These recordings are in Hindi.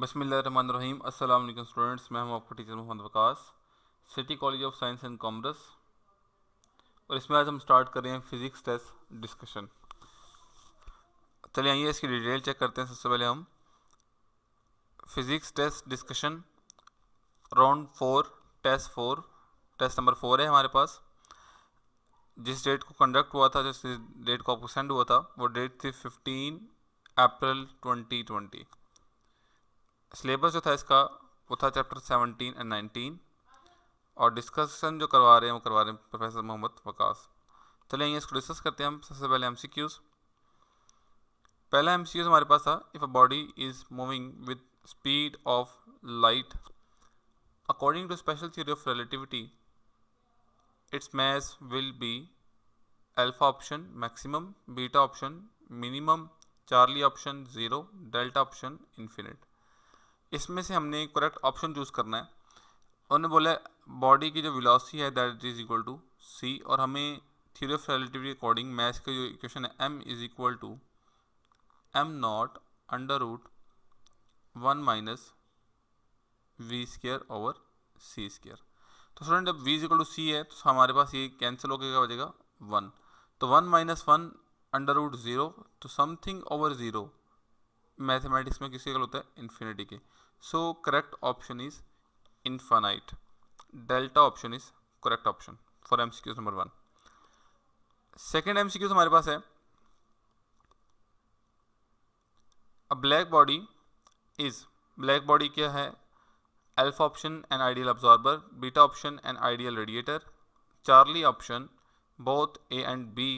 बिस्मिल्लाहिर्रहमानिर्रहीम। अस्सलाम वालेकुम स्टूडेंट्स, मैं हूं आपका teacher Mohammad Waqas, City College of Science and Commerce. और इसमें आज हम स्टार्ट कर रहे हैं फिजिक्स टेस्ट डिस्कशन। चलिए आइए इसकी डिटेल चेक करते हैं। सबसे पहले हम physics test discussion round 4 test number 4 है हमारे पास। जिस डेट को कंडक्ट हुआ था, जिस डेट को आपको सेंड हुआ था, वो डेट थी 15 अप्रैल 2020। सिलेबस जो था इसका वो था चैप्टर 17 एंड 19, और डिस्कशन जो करवा रहे हैं वो करवा रहे हैं प्रोफेसर मोहम्मद वकास। चलिए आइए इसको डिस्कस करते हैं हम। सबसे पहले एमसीक्यूज। पहला एमसीक्यूज हमारे पास था, if a body is moving with speed of light according to special theory of relativity, its mass will be alpha option maximum, beta option minimum, charlie option 0, delta option infinite. इसमें से हमने करेक्ट ऑप्शन चूज करना है। उन्होंने बोला बॉडी की जो वेलोसिटी है that is equal to C, और हमें theory of relativity according maths का जो इक्वेशन है m is equal to m not under root 1 minus V square over C square. तो स्टूडेंट जब v is equal to C है तो हमारे पास ये कैंसिल होकर क्या बचेगा 1। तो 1 माइनस 1 अंडर रूट 0, तो समथिंग ओवर 0 मैथमेटिक्स में किसके इक्वल होता है इन्फिनिटी के। So correct option is infinite. Delta option is correct option for MCQs number 1। Second MCQs हमारे पास है, a black body is, black body क्या है, alpha option an ideal absorber, beta option an ideal radiator, charlie option both A and B,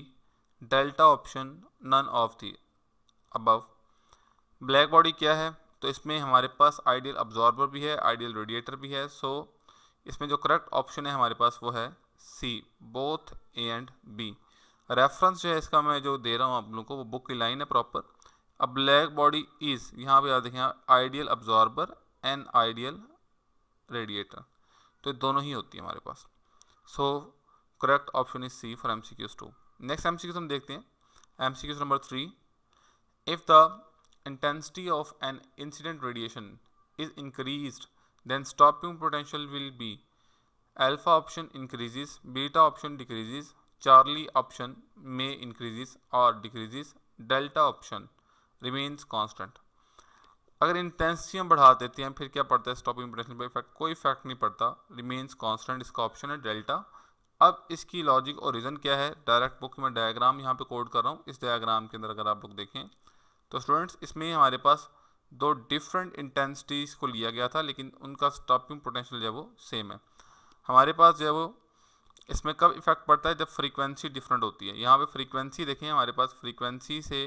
delta option none of the above. Black body क्या है, तो इसमें हमारे पास आइडियल अब्जॉर्बर भी है, आइडियल रेडिएटर भी है। सो इसमें जो करेक्ट ऑप्शन है हमारे पास वो है C, both A and B. Reference जो है इसका मैं जो दे रहा हूँ आप लोगों को, वो बुक की लाइन है प्रॉपर। अब ब्लैक बॉडी इज, यहाँ पे याद देखें ideal absorber and ideal radiator, तो दोनों ही होती है हमारे पास। So correct option is C for MCQs 2। Next MCQs हम देखते हैं, MCQs number 3। If the intensity of an incident radiation is increased, then stopping potential will be alpha option increases, beta option decreases, Charlie option may increases or decreases, delta option remains constant। अगर इंटेंसिटी हम बढ़ा देते हैं फिर क्या पड़ता है स्टॉपिंग पोटेंशियल पर इफेक्ट, कोई इफेक्ट नहीं पड़ता, रिमेन्स कांस्टेंट, इसका ऑप्शन है डेल्टा। अब इसकी लॉजिक और रीज़न क्या है, डायरेक्ट बुक में डायग्राम यहाँ पे कोड कर रहा हूँ। इस डायग्राम के अंदर अगर आप लोग देखें तो स्टूडेंट्स इसमें हमारे पास दो डिफरेंट इंटेंसिटीज को लिया गया था, लेकिन उनका स्टॉपिंग पोटेंशियल जो है वो सेम है। हमारे पास जो है वो इसमें कब इफेक्ट पड़ता है, जब फ्रीक्वेंसी डिफरेंट होती है। यहाँ पे फ्रीक्वेंसी देखें, हमारे पास फ्रीक्वेंसी से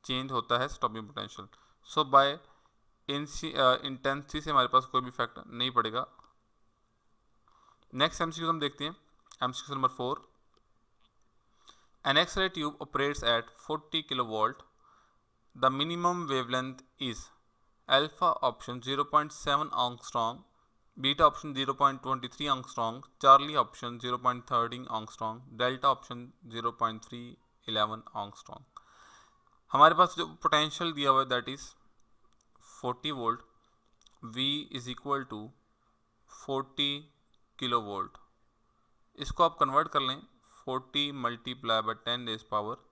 चेंज होता है स्टॉपिंग पोटेंशियल। सो बाय इंटेंसिटी से हमारे पास कोई भी इफेक्ट नहीं पड़ेगा। नेक्स्ट एमसीक्यू हम देखते हैं, MCQ number 4। An X ray tube operates at 40 kilovolt, the minimum wavelength is alpha option 0.7 angstrom, beta option 0.23 angstrom, Charlie option 0.13 angstrom, delta option 0.311 angstrom। हमारे पास जो पोटेंशियल दिया हुआ है that is 40 volt, V is equal to 40 kilovolt. इसको आप कन्वर्ट कर लें, 40 multiply by 10 raise power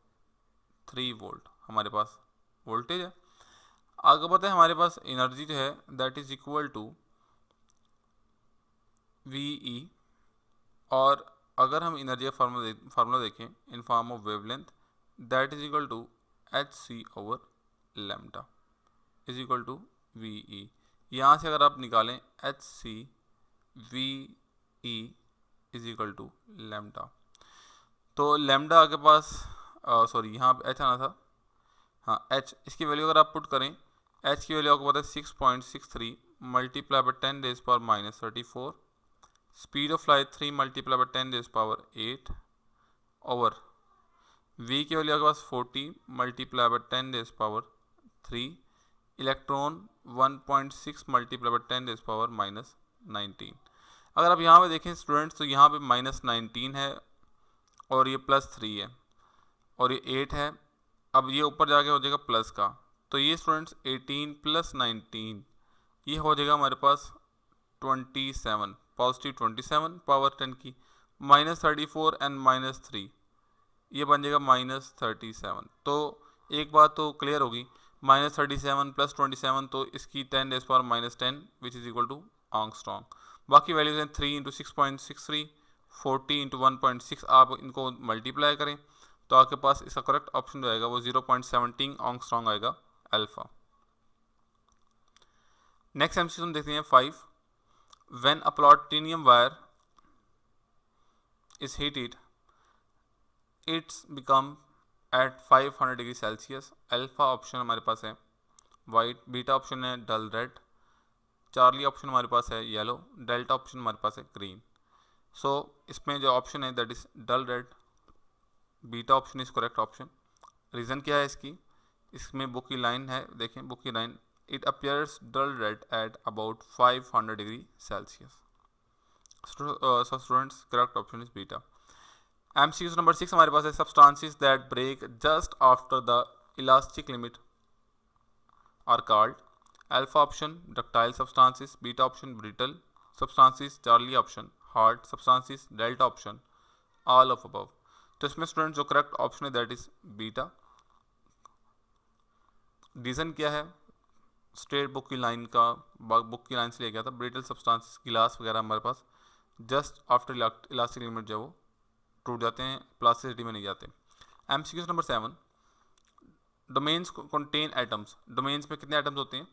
3 volt हमारे पास वोल्टेज है। आगे पता है हमारे पास एनर्जी जो है that is equal to VE, और अगर हम एनर्जी का फार्मूला देखें in form of wavelength that is equal to HC over lambda is equal to VE। यहाँ से अगर आप निकालें HC VE is equal to lambda, तो लैम्डा के पास सॉरी यहाँ पे H आना था, हाँ H, इसकी वैल्यू अगर आप पुट करें, H की वैल्यू आपको पता है 6.63 multiply by 10 raise power minus 34, speed of light 3 multiply by 10 raise power 8 over V की वैल्यू आपके पास 40 multiply by 10 raise power 3, electron 1.6 multiply by 10 raise power minus 19। अगर आप यहाँ पे देखें स्टूडेंट्स तो यहाँ पे माइनस 19 है और ये प्लस 3 है और ये 8 है। अब ये ऊपर जाके हो जाएगा प्लस का, तो ये स्टूडेंट्स 18 प्लस 19 ये हो जाएगा हमारे पास 27, पॉजिटिव 27 पावर 10 की, -34 एंड -3, ये बन जाएगा -37। तो एक बात तो क्लियर होगी, -37 + 27 तो इसकी 10⁻⁻10 विच इज इक्वल टू आंगस्ट्रॉन्ग। बाकी वैल्यूज हैं 3 × 6.63, 40 × 1.6, आप इनको मल्टीप्लाई करें तो आपके पास इसका करेक्ट ऑप्शन जो आएगा वो 0.17 आंगस्ट्रॉन्ग आएगा अल्फा। नेक्स्ट एमसीक्यू देखते हैं 5। When a platinum wire is heated its become at 500 degree Celsius. Alpha option हमारे पास है वाइट, बीटा ऑप्शन है डल रेड, चार्ली ऑप्शन हमारे पास है येलो, डेल्टा ऑप्शन हमारे पास है ग्रीन। सो इसमें जो ऑप्शन है that is dull red, beta option is correct option. Reason क्या है इसमें बुक की लाइन है, देखें बुक की line, it appears dull red at about 500 degree Celsius. So students correct option is beta. MCQ number 6 हमारे पास है substances that break just after the elastic limit are called. Alpha option ductile substances, beta option brittle substances, charlie option hard substances, delta option all of above. तो इसमें स्टूडेंट जो करेक्ट ऑप्शन है दैट इज बीटा। रीज़न क्या है, स्ट्रेट बुक की लाइन का, बुक की लाइन से लिया गया था, ब्रिटल सब्सटेंसेस गिलास वगैरह हमारे पास जस्ट आफ्टर इलास्टिक लिमिट जो वो टूट जाते हैं, प्लास्टिसिटी में नहीं जाते। MCQ number 7, domains contain atoms. Domains में कितने एटम्स होते हैं,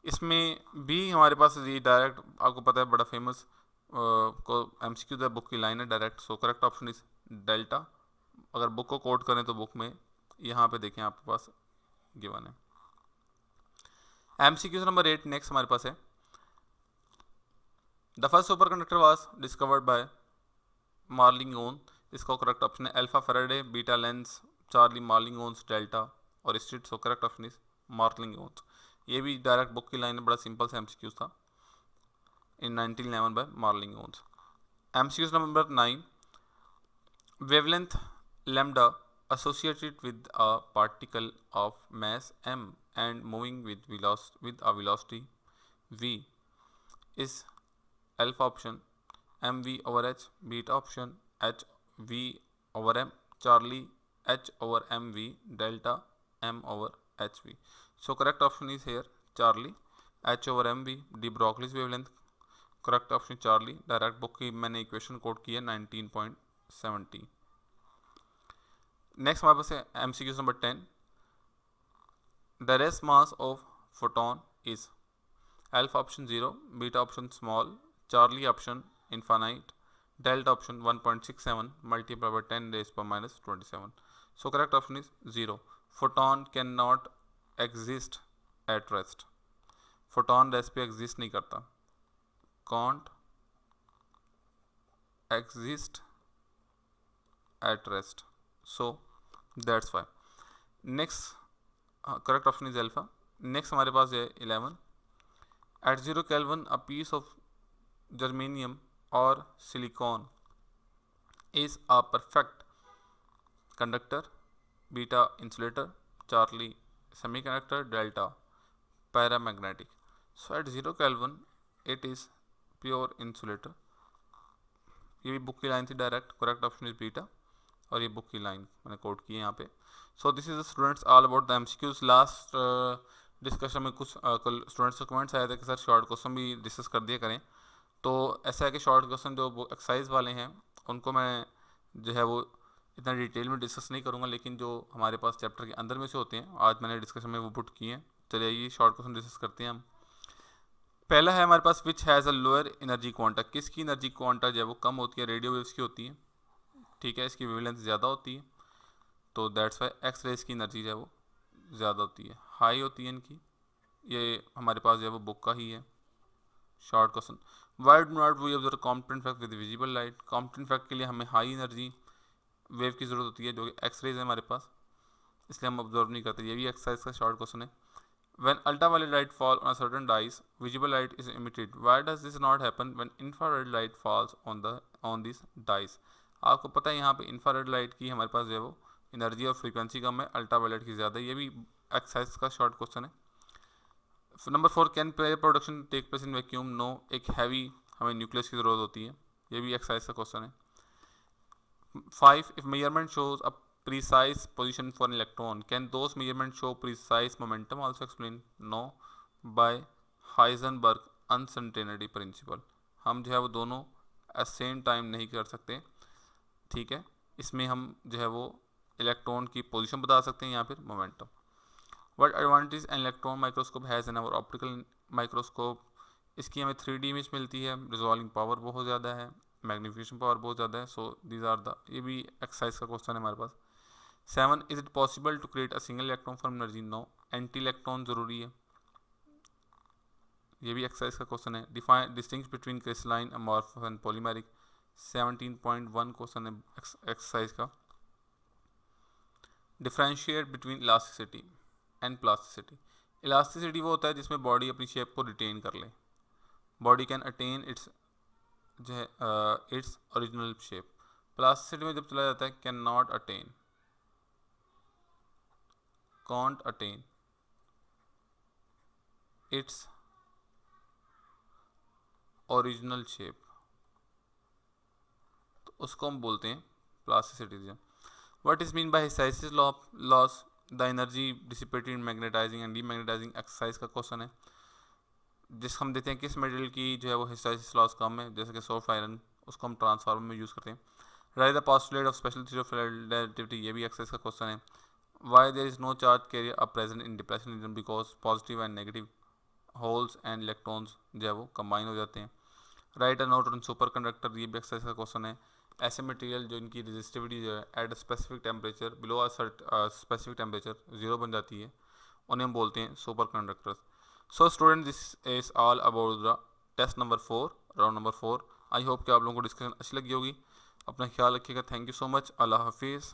इसमें भी हमारे पास ये डायरेक्ट आपको पता है बड़ा फेमस को एमसीक्यू द बुक की लाइन है direct. So correct option is delta. अगर बुक को कोट करें तो बुक में यहाँ पे देखें आपके पास गिवन है। एमसीक्यू नंबर 8 नेक्स्ट हमारे पास है, the first super conductor was discovered by मार्लिंगोन। इसका करेक्ट ऑप्शन है alpha Faraday, beta Lenz, charlie Kamerlingh Onnes, delta और street. So correct option is Kamerlingh Onnes. ये भी डायरेक्ट बुक की लाइन है, बड़ा सिंपल सा एमसीक्यू था, in 1911 by Kamerlingh Onnes. MCQ number 9, wavelength lambda associated with a particle of mass m and moving with a velocity v is alpha option mv over h, beta option h v over m, charlie h over mv, delta m over hv. So correct option is here charlie h over mv, de Broglie's wavelength, correct option charlie। Direct book की मैंने इक्वेशन कोड की है 19.70। नेक्स्ट हमारे पास है MCQ number 10, the rest mass of photon is alpha option 0, beta option small, Charlie option infinite, delta option 1.67 multiply by 10⁻⁻27। So correct option is 0। Photon can not exist at rest. Photon rest पे एग्जिस्ट नहीं करता, can't exist at rest. So that's why next correct option is alpha। next हमारे पास है 11, at 0 Kelvin a piece of germanium or silicon is a perfect conductor, beta insulator, charlie semiconductor, delta paramagnetic। so at 0 Kelvin it is pure insulator। ये भी बुक की लाइन थी direct, correct option is beta और ये बुक की लाइन मैंने कोट की है यहाँ पे। So this is the students all about the MCQs. Last discussion में कुछ स्टूडेंट्स के कमेंट्स आए थे कि सर शॉर्ट क्वेश्चन भी डिस्कस कर दिया करें। तो ऐसा है कि शॉर्ट क्वेश्चन जो एक्सरसाइज वाले हैं उनको मैं जो है वो इतना डिटेल में डिस्कस नहीं करूँगा, लेकिन जो हमारे पास चैप्टर के अंदर में से होते हैं आज मैंने डिस्कशन में वो पुट किए हैं। चलिए ये शॉर्ट क्वेश्चन डिस्कस करते हैं हम। पहला है हमारे पास which has a lower energy quanta. किसकी एनर्जी क्वांटा जो है वो कम होती है, रेडियो वेव्स की होती है, ठीक है, इसकी वेवलेंथ ज़्यादा होती है, तो दैट्स वाई एक्स रेज की एनर्जी जो है वो ज़्यादा होती है, हाई होती है इनकी। ये हमारे पास जो है वो बुक का ही है short question. Why do not we observe Compton effect with visible light. Compton effect के लिए हमें हाई एनर्जी वेव की ज़रूरत होती है जो कि एक्स रेज है हमारे पास, इसलिए हम ऑब्जर्व नहीं करते। ये भी एक्सरसाइज का शॉर्ट क्वेश्चन है। When ultraviolet light fall on a certain dyes, visible light is emitted. Why does this not happen when infrared light falls on these dyes? आपको पता है यहाँ पे इंफ्रारेड लाइट की हमारे पास जो है वो एनर्जी और फ्रीक्वेंसी कम है, अल्ट्रावायलेट की ज़्यादा है। ये भी एक्सरसाइज का शॉर्ट क्वेश्चन है। Number 4, can pair production take place in vacuum? No, एक हैवी हमें न्यूक्लियस की ज़रूरत होती है। ये भी एक्सरसाइज का क्वेश्चन है। 5, if measurement shows a precise position for an electron, can those measurements show precise momentum? Also explain. No, by Heisenberg uncertainty principle। हम जो है वो दोनों एट सेम टाइम नहीं कर सकते, ठीक है। इसमें हम जो है वो इलेक्ट्रॉन की पोजीशन बता सकते हैं या फिर momentum. What advantage an electron microscope has in our optical microscope? इसकी हमें 3D इमेज मिलती है, रिजॉल्विंग पावर बहुत ज़्यादा है, मैग्नीफिकेशन पावर बहुत ज़्यादा है। सो दीज आर द, ये भी एक्सरसाइज का क्वेश्चन है हमारे पास। 7, is it possible to create a single electron from energy? No, anti electron जरूरी है। ये भी एक्सरसाइज का क्वेश्चन है। Define distinguish between crystalline, amorphous and polymeric? 17.1 question है एक्सरसाइज का। Differentiate between elasticity and plasticity? Elasticity वो होता है जिसमें बॉडी अपनी शेप को रिटेन कर ले, बॉडी कैन अटेन इट्स जो है इट्स ओरिजिनल शेप। प्लास्टिसिटी में जब चला जाता है can not attain, can't attain its original shape, तो उसको हम बोलते हैं plasticity. What is mean by hysteresis loss? The energy dissipated in magnetizing and demagnetizing. Exercise का क्वेश्चन है, जिसको हम देते हैं किस मेटेरियल की जो है वो हिस्टैरिसीस लॉस कम है, जैसे कि सॉफ्ट आयरन, उसको हम ट्रांसफार्मर में यूज़ करते हैं। Write the postulate of special theory of relativity? ये भी एक्सरसाइज का क्वेश्चन है। Why there is no charge carrier are present in depression region? Because positive and negative holes and electrons जो है वो कंबाइन हो जाते हैं। Write a note on superconductor? ये भी एक्सरसाइज का क्वेश्चन है। ऐसे मटेरियल जो इनकी रेजिस्टिविटी जो है at specific temperature below a specific temperature 0 बन जाती है, उन्हें हम बोलते हैं super conductors. So student, this is all about the test number 4, round number 4। I hope कि आप लोगों को डिस्कशन अच्छी लगी होगी। अपना ख्याल रखिएगा। Thank you so much. अल्लाह हाफिज़।